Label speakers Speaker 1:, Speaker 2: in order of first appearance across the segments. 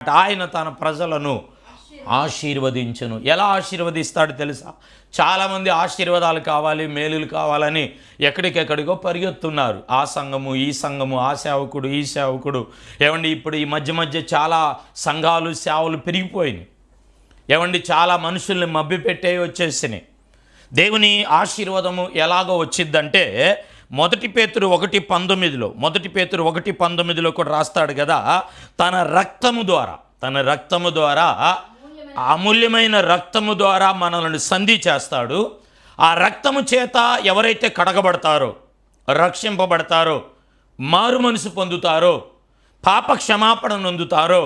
Speaker 1: ఆయన తన ప్రజలను ఆశీర్వదించును. ఎలా ఆశీర్వదిస్తాడు తెలుసా? చాలామంది ఆశీర్వాదాలు కావాలి, మేలులు కావాలని ఎక్కడికెక్కడికో పరిగెత్తున్నారు. ఆ సంఘము, ఈ సంఘము, ఆ సేవకుడు, ఈ సేవకుడు. ఏమండి, ఇప్పుడు ఈ మధ్య చాలా సంఘాలు, సేవలు పెరిగిపోయినాయి. ఏమండి, చాలా మనుషుల్ని మభ్యపెట్టే వచ్చేసినాయి. దేవుని ఆశీర్వాదము ఎలాగో వచ్చిద్దంటే మొదటి పేతురు 1:19 కూడా రాస్తాడు కదా, తన రక్తము ద్వారా అమూల్యమైన రక్తము ద్వారా మనల్ని సంధి చేస్తాడు. ఆ రక్తము చేత ఎవరైతే కడగబడతారో, రక్షింపబడతారో, మారు మనసు పొందుతారో, పాప క్షమాపణ నొందుతారో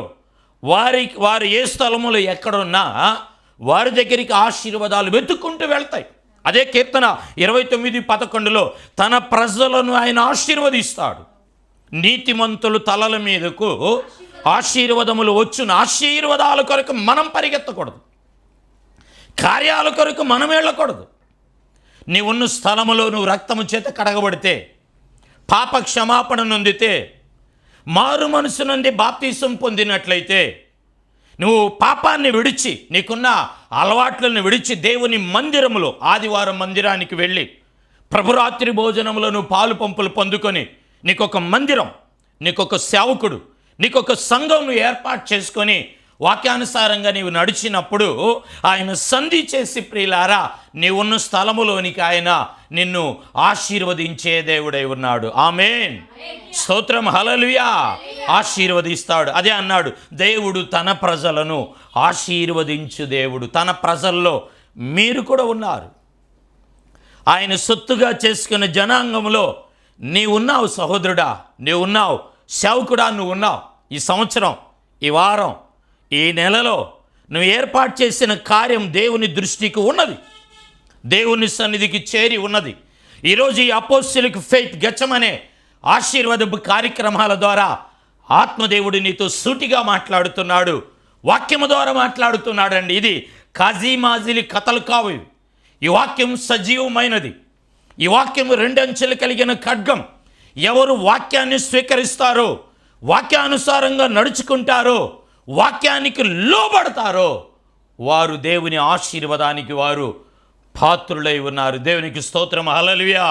Speaker 1: వారు ఏ స్థలములో ఎక్కడున్నా వారి దగ్గరికి ఆశీర్వాదాలు వెతుక్కుంటూ వెళ్తాయి. అదే కీర్తన 29:11 తన ప్రజలను ఆయన ఆశీర్వదిస్తాడు. నీతిమంతులు తలల మీదకు ఆశీర్వాదములు వచ్చును. ఆశీర్వాదాల కొరకు మనం పరిగెత్తకూడదు, కార్యాల కొరకు మనం వెళ్ళకూడదు. నీవున్న స్థలములో నువ్వు రక్తము చేత కడగబడితే, పాప క్షమాపణ నొందితే, మారు మనసు నుండి బాప్తీసం పొందినట్లయితే, నువ్వు పాపాన్ని విడిచి, నీకున్న అలవాట్లను విడిచి దేవుని మందిరములో ఆదివారం మందిరానికి వెళ్ళి ప్రభురాత్రి భోజనంలో నువ్వు పాలు పంపులు పొందుకొని నీకొక మందిరం, నీకొక సేవకుడు, నీకొక సంఘం నువ్వు ఏర్పాటు చేసుకొని వాక్యానుసారంగా నీవు నడిచినప్పుడు ఆయన సంధి చేసి, ప్రియులారా, నీవున్న స్థలములోనికి ఆయన నిన్ను ఆశీర్వదించే దేవుడై ఉన్నాడు. ఆమేన్, స్తోత్రం, హల్లెలూయా. ఆశీర్వదిస్తాడు. అదే అన్నాడు, దేవుడు తన ప్రజలను ఆశీర్వదించు దేవుడు. తన ప్రజల్లో మీరు కూడా ఉన్నారు. ఆయన సొత్తుగా చేసుకున్న జనాంగంలో నీవున్నావు సహోదరుడా, నీవున్నావు సేవకుడా, నువ్వు ఉన్నావు. ఈ సంవత్సరం, ఈ వారం, ఈ నెలలో నువ్వు ఏర్పాటు చేసిన కార్యం దేవుని దృష్టికి ఉన్నది, దేవుని సన్నిధికి చేరి ఉన్నది. ఈరోజు ఈ అపోస్తలిక్ ఫెయిత్ గెచ్చమనే ఆశీర్వాదపు కార్యక్రమాల ద్వారా ఆత్మదేవుడు నీతో సూటిగా మాట్లాడుతున్నాడు, వాక్యము ద్వారా మాట్లాడుతున్నాడండి. ఇది కాజీమాజిలి కథలు కావు. ఈ వాక్యం సజీవమైనది. ఈ వాక్యం 2 అంచెలు కలిగిన ఖడ్గం. ఎవరు వాక్యాన్ని స్వీకరిస్తారో, వాక్యానుసారంగా నడుచుకుంటారో, వాక్యానికి లోబడతారో వారు దేవుని ఆశీర్వాదానికి వారు పాత్రులై ఉన్నారు. దేవునికి స్తోత్రం, హల్లెలూయా.